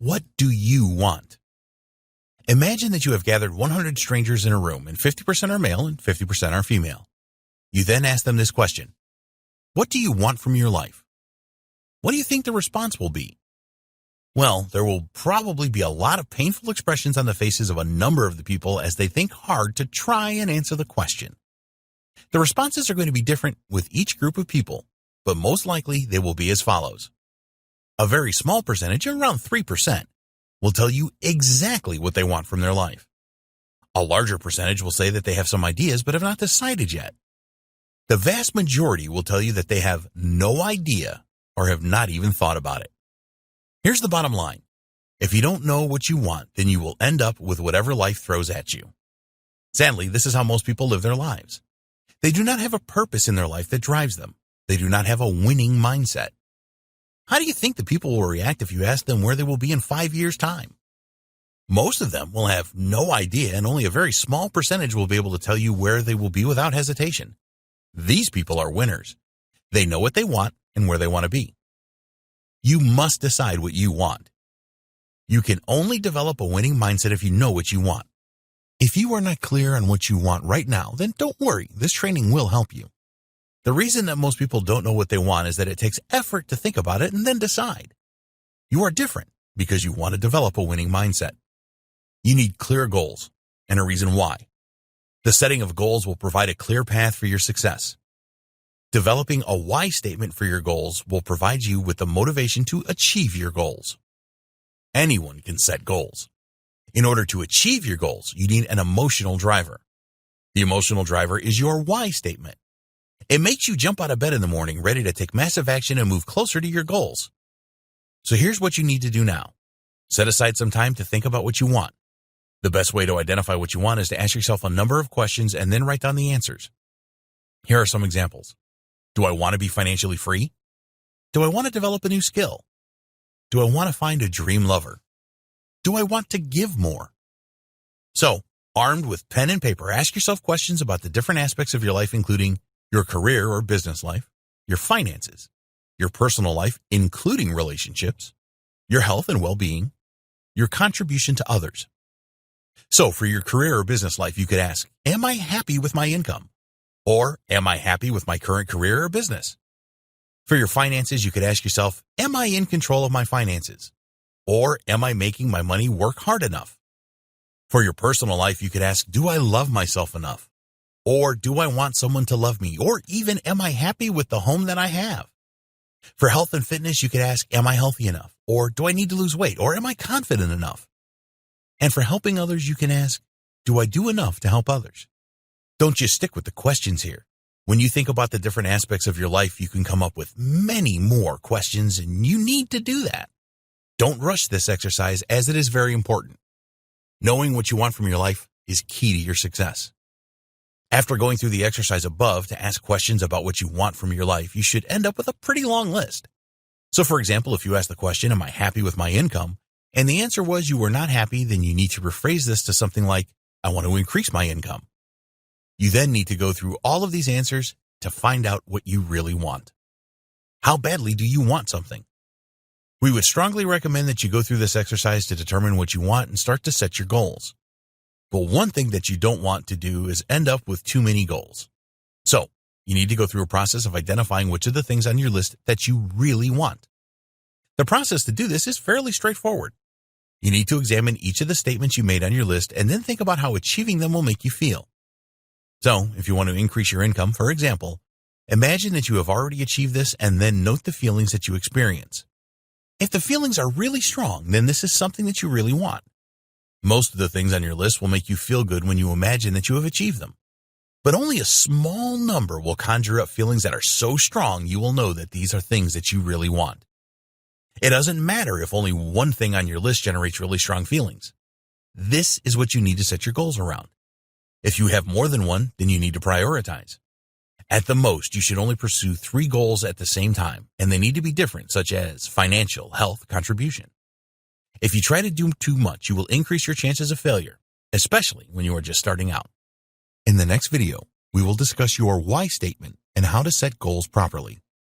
What do you want? Imagine that you have gathered 100 strangers in a room and 50% are male and 50% are female. You then ask them this question: what do you want from your life? What do you think the response will be? Well, there will probably be a lot of painful expressions on the faces of a number of the people as they think hard to try and answer the question. The responses are going to be different with each group of people, but most likely they will be as follows. A very small percentage, around 3%, will tell you exactly what they want from their life. A larger percentage will say that they have some ideas but have not decided yet. The vast majority will tell you that they have no idea or have not even thought about it. Here's the bottom line. If you don't know what you want, then you will end up with whatever life throws at you. Sadly, this is how most people live their lives. They do not have a purpose in their life that drives them. They do not have a winning mindset. How do you think the people will react if you ask them where they will be in 5 years' time? Most of them will have no idea, and only a very small percentage will be able to tell you where they will be without hesitation. These people are winners. They know what they want and where they want to be. You must decide what you want. You can only develop a winning mindset if you know what you want. If you are not clear on what you want right now, then don't worry, this training will help you. The reason that most people don't know what they want is that it takes effort to think about it and then decide. You are different because you want to develop a winning mindset. You need clear goals and a reason why. The setting of goals will provide a clear path for your success. Developing a why statement for your goals will provide you with the motivation to achieve your goals. Anyone can set goals. In order to achieve your goals, you need an emotional driver. The emotional driver is your why statement. It makes you jump out of bed in the morning ready to take massive action and move closer to your goals. So here's what you need to do now. Set aside some time to think about what you want. The best way to identify what you want is to ask yourself a number of questions and then write down the answers. Here are some examples. Do I want to be financially free? Do I want to develop a new skill? Do I want to find a dream lover? Do I want to give more? So, armed with pen and paper, ask yourself questions about the different aspects of your life, including your career or business life, your finances, your personal life, including relationships, your health and well-being, your contribution to others. So, for your career or business life, you could ask, am I happy with my income? Or, am I happy with my current career or business? For your finances, you could ask yourself, am I in control of my finances? Or, am I making my money work hard enough? For your personal life, you could ask, do I love myself enough? Or, do I want someone to love me? Or even, am I happy with the home that I have? For health and fitness, you could ask, am I healthy enough? Or, do I need to lose weight? Or, am I confident enough? And for helping others, you can ask, do I do enough to help others? Don't just stick with the questions here. When you think about the different aspects of your life, you can come up with many more questions, and you need to do that. Don't rush this exercise, as it is very important. Knowing what you want from your life is key to your success. After going through the exercise above to ask questions about what you want from your life, you should end up with a pretty long list. So for example, if you ask the question, am I happy with my income? And the answer was you were not happy, then you need to rephrase this to something like, I want to increase my income. You then need to go through all of these answers to find out what you really want. How badly do you want something? We would strongly recommend that you go through this exercise to determine what you want and start to set your goals. But one thing that you don't want to do is end up with too many goals. So, you need to go through a process of identifying which of the things on your list that you really want. The process to do this is fairly straightforward. You need to examine each of the statements you made on your list and then think about how achieving them will make you feel. So, if you want to increase your income, for example, imagine that you have already achieved this and then note the feelings that you experience. If the feelings are really strong, then this is something that you really want. Most of the things on your list will make you feel good when you imagine that you have achieved them. But only a small number will conjure up feelings that are so strong you will know that these are things that you really want. It doesn't matter if only one thing on your list generates really strong feelings. This is what you need to set your goals around. If you have more than one, then you need to prioritize. At the most, you should only pursue 3 goals at the same time, and they need to be different, such as financial, health, contribution. If you try to do too much, you will increase your chances of failure, especially when you are just starting out. In the next video, we will discuss your why statement and how to set goals properly.